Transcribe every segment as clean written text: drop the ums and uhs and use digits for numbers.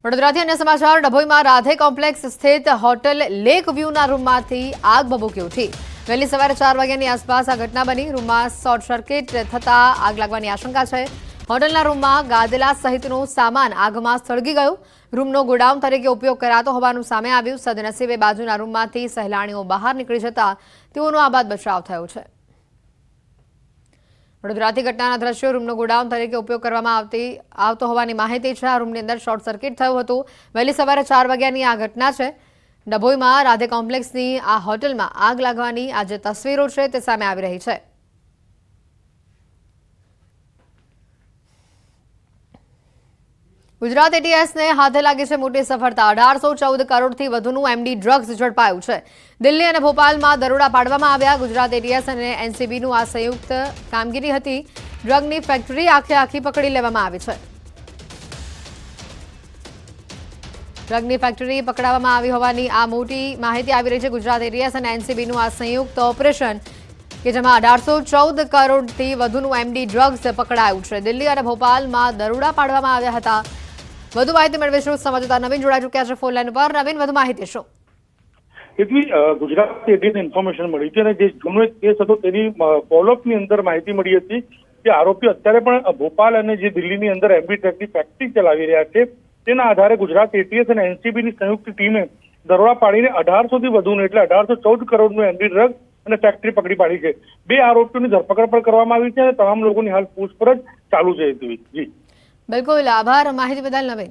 વડોદરાથી અન્ય સમાચાર ડભોઈમાં રાધે કોમ્પ્લેક્સ સ્થિત હોટેલ લેક વ્યૂના રૂમમાંથી આગ ભભૂકી ઉઠી। વહેલી સવારે 4 વાગ્યાની આસપાસ આ ઘટના બની। રૂમમાં શોર્ટ સર્કિટ થતા આગ લાગવાની આશંકા છે। હોટલના રૂમમાં ગાદેલા સહિતનો સામાન આગમાં સળગી ગયો। રૂમનો ગોડાઉન તરીકે ઉપયોગ કરાતો હોવાનું સામે આવ્યું। સદનસીબે બાજુના રૂમમાંથી સહેલાણીઓ બહાર નીકળી જતા તેઓનો આબાદ બચાવ થયો છે। વડોદરાથી ઘટનાના દ્રશ્યો રૂમનો ગોડાઉન તરીકે ઉપયોગ કરવામાં આવતો હોવાની માહિતી છે। આ રૂમની અંદર શોર્ટ સર્કિટ થયું હતું। વહેલી સવારે 4 વાગ્યાની આ ઘટના છે। ડભોઈમાં રાધે કોમ્પ્લેક્સની આ હોટલમાં આગ લાગવાની આ જે તસવીરો છે તે સામે આવી રહી છે। ગુજરાત એટીએસને હાથે લાગી છે મોટી સફળતા। 1814 કરોડથી વધુનું એમડી ડ્રગ્સ ઝડપાયું છે। દિલ્હી અને ભોપાલમાં દરોડા પાડવામાં આવ્યા। ગુજરાત એટીએસ અને એનસીબીનું આ સંયુક્ત કામગીરી હતી। ડ્રગની ફેક્ટરી આખી પકડી લેવામાં આવી છે। ડ્રગની ફેક્ટરી પકડાવવામાં આવી હોવાની આ મોટી માહિતી આવી રહી છે। ગુજરાત એટીએસ અને એનસીબીનું આ સંયુક્ત ઓપરેશન કે જેમાં 1814 કરોડથી વધુનું એમડી ડ્રગ્સ પકડાયું છે। દિલ્હી અને ભોપાલમાં દરોડા પાડવામાં આવ્યા હતા। વધુ માહિતી મેળવીશું સંવાદદાતા નવીન જોડાઈ ચૂક્યા છે ફોન લાઈન પર। નવીન, વધુ માહિતી શું? એટલી ગુજરાત એટીએસને ઇન્ફોર્મેશન મળી હતી અને જે જૂનો કેસ હતો તેની ફોલોઅપની અંદર માહિતી મળી હતી કે આરોપી અત્યારે પણ ભોપાલ અને જે દિલ્હીની અંદર એમડી ડ્રગની ફેક્ટરી ચલાવી રહ્યા છે। તેના આધારે ગુજરાત એટીએસ અને એનસીબીની સંયુક્ત ટીમે દરોડા પાડીને 1800થી વધુનું એટલે 1814 કરોડનું એમડી ડ્રગ અને ફેક્ટરી પકડી પાડી છે। 2 આરોપીઓની ધરપકડ પણ કરવામાં આવી છે અને તમામ લોકોની હાલ પૂછપરછ ચાલુ છે। જી બિલકુલ, આભાર માહિતી બદલ નવીન।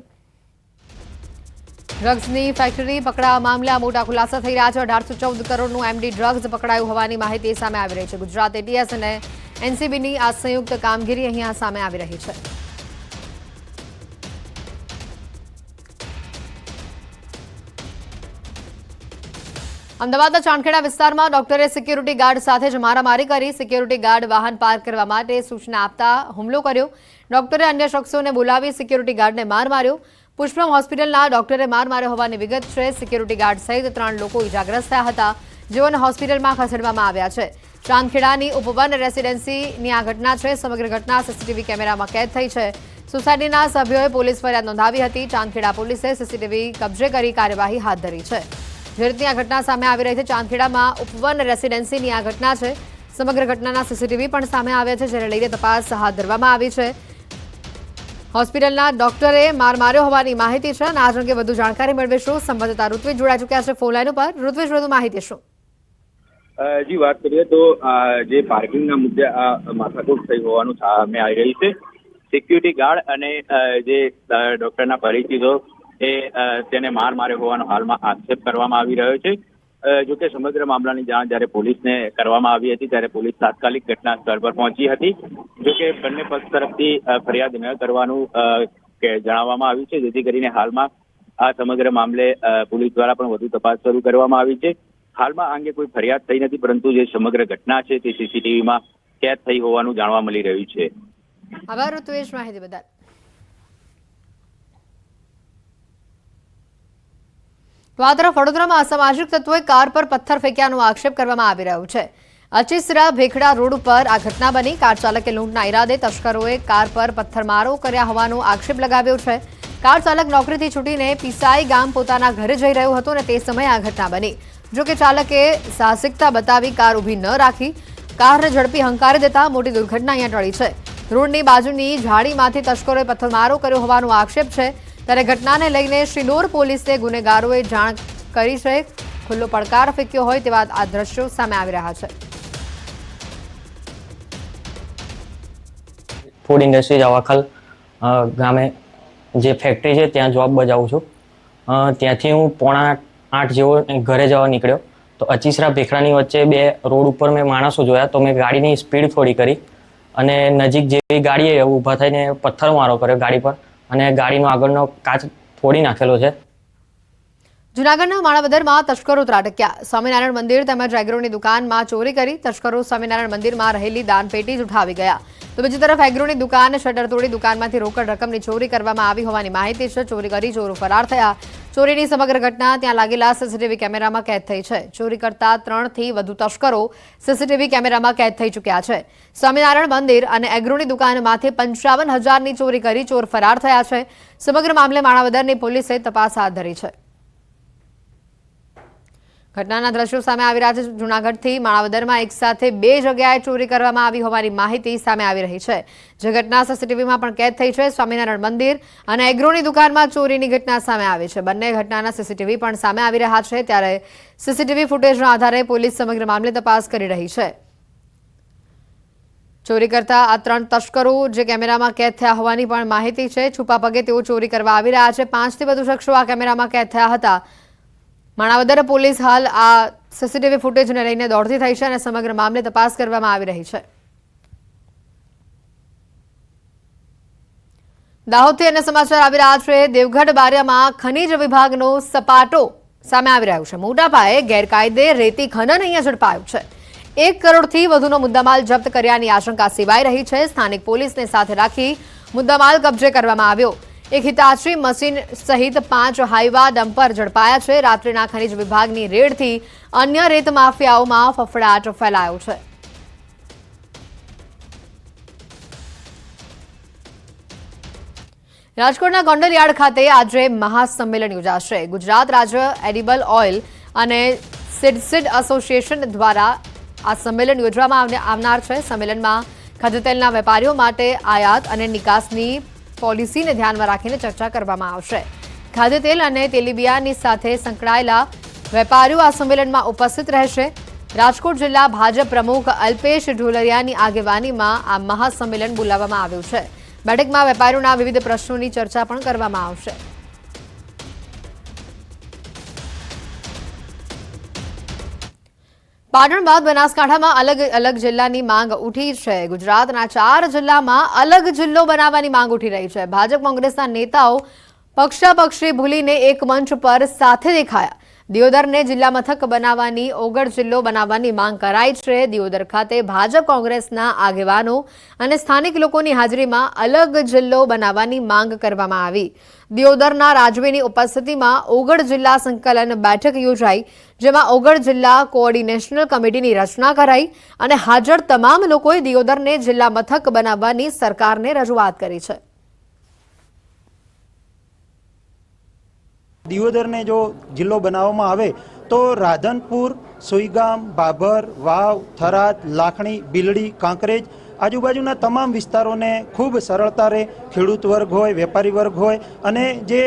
ડ્રગ્સની ફેક્ટરી પકડાવા મામલે મોટા ખુલાસા થઈ રહ્યા છે। 1814 કરોડનું એમડી ડ્રગ્સ પકડાયું હોવાની માહિતી સામે આવી રહી છે। ગુજરાત એટીએસ અને એનસીબીની આ સંયુક્ત કામગીરી અહીંયા સામે આવી રહી છે। અમદાવાદના ચાંદખેડા વિસ્તારમાં ડોક્ટરે સિક્યુરિટી ગાર્ડ સાથે જ મારામારી કરી। સિક્યુરિટી ગાર્ડ વાહન પાર્ક કરવા માટે સૂચના આપતા હુમલો કર્યો। ડોક્ટરે અન્ય શખ્સોને બોલાવી સિક્યુરિટી ગાર્ડને માર માર્યો। પુષ્પમ હોસ્પિટલના ડોક્ટરે માર માર્યો હોવાની વિગત છે। સિક્યુરિટી ગાર્ડ સહિત 3 લોકો ઇજાગ્રસ્ત થયા હતા, જેઓને હોસ્પિટલમાં ખસેડવામાં આવ્યા છે। ચાંદખેડાની ઉપવન રેસિડેન્સીની આ ઘટના છે। સમગ્ર ઘટના સીસીટીવી કેમેરામાં કેદ થઈ છે। સોસાયટીના સભ્યોએ પોલીસ ફરિયાદ નોંધાવી હતી। ચાંદખેડા પોલીસે સીસીટીવી કબજે કરી કાર્યવાહી હાથ ધરી છે। જે રીતની આ ઘટના સામે આવી રહી છે, ચાંદખેડામાં ઉપવન રેસિડેન્સીની આ ઘટના છે। સમગ્ર ઘટનાના સીસીટીવી પણ સામે આવ્યા છે, જેને લઈને તપાસ હાથ ધરવામાં આવી છે। હોસ્પિટલના ડોક્ટરે માર માર્યો હોવાની માહિતી છે અને આ અંગે વધુ જાણકારી મેળવીશું। સંવાદદાતા ઋત્વિજ જોડાઈ ચૂક્યા છે ફોન લાઈન ઉપર। ઋત્વિજ, વધુ માહિતી શું? જી, વાત કરીએ તો જે પાર્કિંગના મુદ્દે આ માથાકૂટ થઈ હોવાનું સામે આવી રહ્યું છે। સિક્યુરિટી ગાર્ડ અને જે ડોક્ટરના પરિચિતો તેને માર માર્યો હોવાનો હાલમાં આક્ષેપ કરવામાં આવી રહ્યો છે। જોકે સમગ્ર મામલાની જાણ જ્યારે પોલીસને કરવામાં આવી હતી ત્યારે પોલીસ તાત્કાલિક ઘટના સ્થળ પર પહોંચી હતી। જોકે બંને પક્ષ તરફથી ફરિયાદ ન કરવાનું જણાવવામાં આવ્યું છે, જેથી કરીને હાલમાં આ સમગ્ર મામલે પોલીસ દ્વારા પણ વધુ તપાસ શરૂ કરવામાં આવી છે। હાલમાં આ અંગે કોઈ ફરિયાદ થઈ નથી, પરંતુ જે સમગ્ર ઘટના છે તે સીસીટીવીમાં કેદ થઈ હોવાનું જાણવા મળી રહ્યું છે। આભાર ઋત્વિજ માહિતી બદલ। તો આ તરફ વડોદરામાં અસામાજિક તત્વોએ કાર પર પથ્થર ફેંક્યાનો આક્ષેપ કરવામાં આવી રહ્યો છે। અચીસરા ભેખડા રોડ ઉપર આ ઘટના બની। કાર ચાલકે લૂંટના ઈરાદે તસ્કરોએ કાર પર પથ્થરમારો કર્યા હોવાનો આક્ષેપ લગાવ્યો છે। કાર ચાલક નોકરીથી છૂટીને પીસાઈ ગામ પોતાના ઘરે જઈ રહ્યો હતો અને તે સમયે આ ઘટના બની। જોકે ચાલકે સાહસિકતા બતાવી કાર ઊભી ન રાખી કારને ઝડપી હંકારી દેતા મોટી દુર્ઘટના અહીંયા ટળી છે। રોડની બાજુની ઝાડીમાંથી તસ્કરોએ પથ્થરમારો કર્યો હોવાનો આક્ષેપ છે। ત્યારે ઘટનાને લઈને શિનોર પોલીસે ગુનેગારોએ જાણ કરી છે। ખુલ્લો પડકાર ફેંક્યો હોય તેવા આ દ્રશ્યો સામે આવી રહ્યા છે। ફૂડ ઇન્ડસ્ટ્રી જવાખલ ગામે જે ફેક્ટરી છે ત્યાં જોબ બજાવું છું। ત્યાંથી હું 7:45 જેવો ઘરે જવા નીકળ્યો તો અચીસરા ભેખડાની વચ્ચે 2 રોડ ઉપર મેં માણસો જોયા તો મેં ગાડીની સ્પીડ થોડી કરી અને નજીક જેવી ગાડીએ ઊભા થઈને પથ્થરમારો કર્યો ગાડી પર અને ગાડીનો આગળનો કાચ ફોડી નાખેલો છે। જૂનાગઢના માણાવદરમાં તસ્કરો ત્રાટક્યા. સ્વામિનારાયણ મંદિર તેમજ એગ્રોની દુકાનમાં ચોરી કરી તસ્કરો સ્વામિનારાયણ મંદિરમાં રહેલી દાનપેટી જ ઉઠાવી ગયા. તો બીજી તરફ એગ્રોની દુકાન શટર તોડી દુકાનમાંથી રોકડ રકમની ચોરી કરવામાં આવી હોવાની માહિતી છે. ચોરી કરી ચોરો ફરાર થયા. ચોરીની સમગ્ર ઘટના ત્યાં લાગેલા સીસીટીવી કેમેરામાં કેદ થઈ છે. ચોરી કરતા 3 થી વધુ તસ્કરો સીસીટીવી કેમેરામાં કેદ થઈ ચૂક્યા છે. સ્વામિનારાયણ મંદિર અને એગ્રોની દુકાનમાંથી 55,000ની ચોરી કરી ચોર ફરાર થયા છે. સમગ્ર મામલે માણાવદરની પોલીસે તપાસ હાથ ધરી છે. ઘટનાના દ્રશ્યો સામે આવી રહ્યા છે. જૂનાગઢથી માણાવદરમાં એક સાથે 2 જગ્યાએ ચોરી કરવામાં આવી હોવાની માહિતી સામે આવી રહી છે. જે ઘટના સીસીટીવીમાં પણ કેદ થઈ છે. સ્વામિનારાયણ મંદિર અને એગ્રોની દુકાનમાં ચોરીની ઘટના સામે આવી છે. બંને ઘટનાના સીસીટીવી પણ સામે આવી રહ્યા છે. ત્યારે સીસીટીવી ફૂટેજના આધારે પોલીસ સમગ્ર મામલે તપાસ કરી રહી છે. ચોરી કરતા આ 3 તસ્કરો જે કેમેરામાં કેદ થયા હોવાની પણ માહિતી છે. છુપા પગે તેઓ ચોરી કરવા આવી રહ્યા છે. 5 થી વધુ શખ્સો આ કેમેરામાં કેદ થયા હતા. માણાવદર પોલીસ હાલ આ સીસીટીવી ફૂટેજને લઈને દોડતી થઈ છે અને સમગ્ર મામલે તપાસ કરવામાં આવી રહી છે. દાહોદથી અન્ય સમાચાર આવી રહ્યા છે. દેવગઢ બારિયામાં ખનીજ વિભાગનો સપાટો સામે આવી રહ્યો છે. મોટા પાયે ગેરકાયદે રેતી ખનન અહીંયા ઝડપાયું છે. 1 કરોડથી વધુનો મુદ્દામાલ જપ્ત કર્યાની આશંકા સેવાઈ રહી છે. સ્થાનિક પોલીસને સાથે રાખી મુદ્દામાલ કબજે કરવામાં આવ્યો. એક હિતાચી મશીન સહિત 5 હાઈવા ડમ્પર ઝડપાયા છે. રાત્રિના ખનીજ વિભાગની રેડથી અન્ય રેત માફિયાઓમાં ફફડાટ ફેલાયો છે. રાજકોટના ગોંડલ યાર્ડ ખાતે આજે મહાસંમેલન યોજાશે. ગુજરાત રાજ્ય એડિબલ ઓઇલ અને સીડ એસોસિએશન દ્વારા આ સંમેલન યોજવામાં આવનાર છે. સંમેલનમાં ખાદ્યતેલના વેપારીઓ માટે આયાત અને નિકાસની પોલિસીને ધ્યાનમાં રાખીને ચર્ચા કરવામાં આવશે. ખાદ્યતેલ અને તેલીબિયાની સાથે સંકળાયેલા વેપારીઓ આ સંમેલનમાં ઉપસ્થિત રહેશે. રાજકોટ જિલ્લા ભાજપ પ્રમુખ અલ્પેશ ઢોલરિયાની આગેવાનીમાં આ મહાસંમેલન બોલાવવામાં આવ્યું છે. બેઠકમાં વેપારીઓના વિવિધ પ્રશ્નોની ચર્ચા પણ કરવામાં આવશે. પાટણ બાદ બનાસકાંઠામાં અલગ અલગ જિલ્લાની માંગ ઉઠી છે. ગુજરાતના 4 જિલ્લામાં અલગ જિલ્લો બનાવવાની માંગ ઉઠી રહી છે. ભાજપ કોંગ્રેસના નેતાઓ પક્ષાપક્ષી ભૂલીને એક મંચ પર સાથે દેખાયા. દિયોદરને જિલ્લા મથક બનાવવાની ઓગળ જિલ્લો બનાવવાની માંગ કરાઈ છે. દિયોદર ખાતે ભાજપ કોંગ્રેસના આગેવાનો અને સ્થાનિક લોકોની હાજરીમાં અલગ જિલ્લો બનાવવાની માંગ કરવામાં આવી. દિયોદરના રાજવીની ઉપસ્થિતિમાં ઓગળ જિલ્લા સંકલન બેઠક યોજાઈ, જેમાં ઓગળ જિલ્લા કોઓર્ડિનેશનલ કમિટીની રચના કરાઈ અને હાજર તમામ લોકોએ દિયોદરને જિલ્લા મથક બનાવવાની સરકારને રજૂઆત કરી છે. દિયોદરને જો જિલ્લો બનાવવામાં આવે તો રાધનપુર, સુઈગામ, બાભર, વાવ, થરાદ, લાખણી, બિલડી, કાંકરેજ આજુબાજુના તમામ વિસ્તારોને ખૂબ સરળતા રહે. ખેડૂત વર્ગ હોય, વેપારી વર્ગ હોય અને જે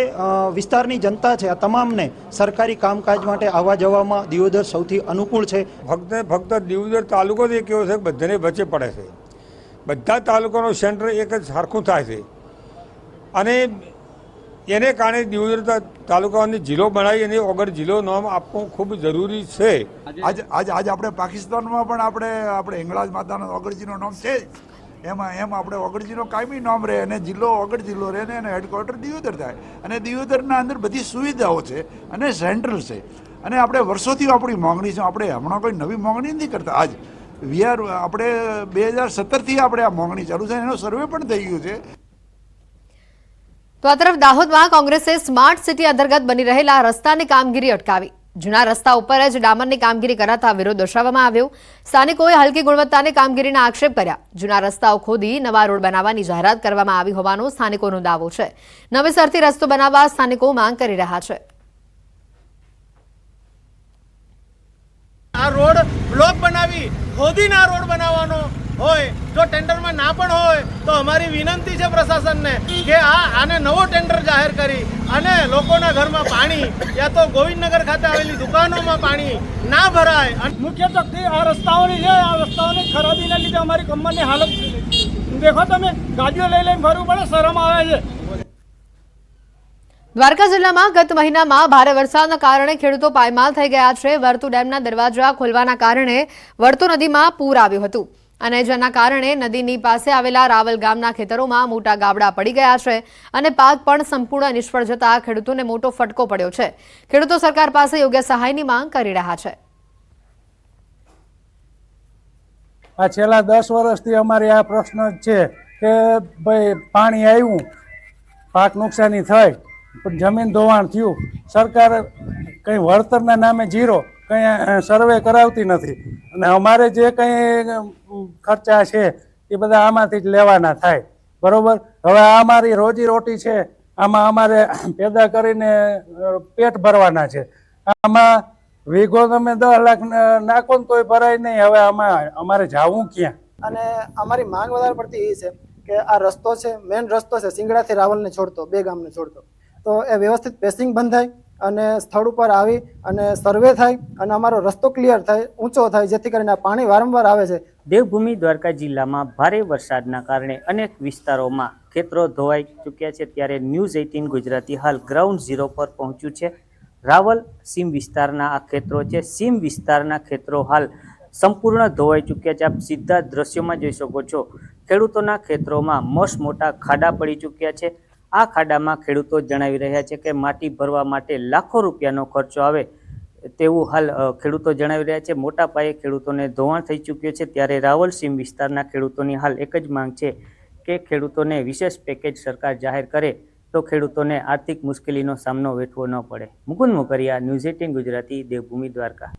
વિસ્તારની જનતા છે આ તમામને સરકારી કામકાજ માટે આવવા જવામાં દિયોદર સૌથી અનુકૂળ છે. ફક્ત દિયોદર તાલુકો જ એક એવો છે કે બધાને વચ્ચે પડે છે. બધા તાલુકાનો સેન્ટર એક જ સરખું થાય છે અને એને કારણે દિયોદર તાલુકાની જિલ્લો બનાવી અને ઓગળ જિલ્લો નામ આપવું ખૂબ જરૂરી છે. આજ આપણે પાકિસ્તાનમાં પણ આપણે હિંગળાજ માતાનો ઓગળજીનો નામ છે. એમ આપણે ઓગળજીનો કાયમી નામ રહે અને જિલ્લો ઓગળ જિલ્લો રહે ને એનો હેડક્વાર્ટર દિયોદર થાય. અને દિયોદરના અંદર બધી સુવિધાઓ છે અને સેન્ટ્રલ છે. અને આપણે વર્ષોથી આપણી માંગણી છે. આપણે હમણાં કોઈ નવી માંગણી નથી કરતા. આજ આપણે 2017થી આપણે આ માંગણી ચાલુ છે. એનો સર્વે પણ થઈ ગયું છે. તો આ તરફ દાહોદમાં કોંગ્રેસે સ્માર્ટ સિટી અંતર્ગત બની રહેલા રસ્તાની કામગીરી અટકાવી. જૂના રસ્તા ઉપર જ ડામરની કામગીરી કરાતા વિરોધ દર્શાવવામાં આવ્યો. સ્થાનિકોએ હલકી ગુણવત્તાની કામગીરીના આક્ષેપ કર્યા. જૂના રસ્તાઓ ખોદી નવા રોડ બનાવવાની જાહેરાત કરવામાં આવી હોવાનો સ્થાનિકોનો દાવો છે. નવેસરથી રસ્તો બનાવવા સ્થાનિકો માંગ કરી રહ્યા છે. આ રોડ બ્લોક બનાવી ખોદીને આ રોડ બનાવવાનો હોય, જો ટેન્ડરમાં ના પણ હોય તો અમારી વિનંતી છે પ્રશાસનને કે આને નવો ટેન્ડર જાહેર કરી અને લોકોના ઘરમાં પાણી યા તો ગોવિંદનગર ખાતે આવેલી દુકાનોમાં પાણી ના ભરાય. મુખ્ય તકલીફ આ રસ્તાઓની છે. આ રસ્તાઓની ખરાબીના લીધે અમારી કમરની હાલત દેખો તમે, ગાડીઓ લઈને ફરવું પડે, શરમ આવે છે. દ્વારકા જિલ્લામાં ગત મહિનામાં ભારે વરસાદના કારણે ખેડૂતો પાયમાલ થઈ ગયા છે. વર્તુ ડેમના દરવાજા ખોલવાના કારણે વર્તુ નદીમાં પૂર આવ્યું હતું અને જેના કારણે નદીની પાસે આવેલા રાવલ ગામના ખેતરોમાં મોટા ગાબડા પડી ગયા છે અને પાક પણ સંપૂર્ણ નિષ્ફળ જતા ખેડૂતોને મોટો ફટકો પડ્યો છે. ખેડૂતો સરકાર પાસે યોગ્ય સહાયની માંગ કરી રહ્યા છે. આ છેલ્લા 10 વર્ષથી અમારે આ પ્રશ્ન જ છે કે ભાઈ પાણી આવ્યું, પાક નુકસાની થઈ, પણ જમીન ધોવાણ થયું, સરકાર કંઈ વળતરના નામે જીરો, કંઈ સર્વે કરાવતી નથી અને અમારે જે કંઈ ખર્ચા છે એ બધા આમાંથી જ લેવાના થાય. બરોબર, હવે આ અમારી રોજી રોટી છે, આમાં અમારે પેદા કરીને પેટ ભરવાના છે. આમાં વીઘો તમે 10 લાખ નાખો ને તોય ભરાય નહીં. હવે અમારે જવું ક્યાં? અને અમારી માંગ વધારે પડતી એ છે કે આ રસ્તો છે, મેઇન રસ્તો છે સિંગડાથી રાવલને છોડતો, 2 ગામને છોડતો, તો એ વ્યવસ્થિત પેસિંગ બંધાય અને સ્થળ ઉપર આવી અને સર્વે થાય અને અમારો રસ્તો ક્લિયર થાય, ઊંચો થાય, જેથી કરીને પાણી વારંવાર આવે છે. દેવભૂમિ દ્વારકા જિલ્લામાં ભારે વરસાદના કારણે અનેક વિસ્તારોમાં ખેતરો ધોવાઈ ચૂક્યા છે. ત્યારે ન્યૂઝ 18 ગુજરાતી હાલ ગ્રાઉન્ડ ઝીરો પર પહોંચ્યું છે. રાવલ સીમ વિસ્તારના આ ખેતરો છે. સીમ વિસ્તારના ખેતરો હાલ સંપૂર્ણ ધોવાઈ ચૂક્યા છે. આપ સીધા દ્રશ્યોમાં જોઈ શકો છો, ખેડૂતોના ખેતરોમાં મોટા ખાડા પડી ચૂક્યા છે. આ ખાડામાં ખેડૂતો જણાવી રહ્યા છે કે માટી ભરવા માટે લાખો રૂપિયાનો ખર્ચો આવે તેવું હાલ ખેડૂતો જણાવી રહ્યા છે. મોટા પાયે ખેડૂતોને ધોવાણ થઈ ચૂક્યું છે. ત્યારે રાવલ સીમ વિસ્તારના ખેડૂતોની હાલ એક જ માંગ છે કે ખેડૂતોને વિશેષ પેકેજ સરકાર જાહેર કરે તો ખેડૂતોને આર્થિક મુશ્કેલીનો સામનો વેઠવો ન પડે. મુકુંદ મોકરિયા, ન્યૂઝ 18 ગુજરાતી, દેવભૂમિ દ્વારકા.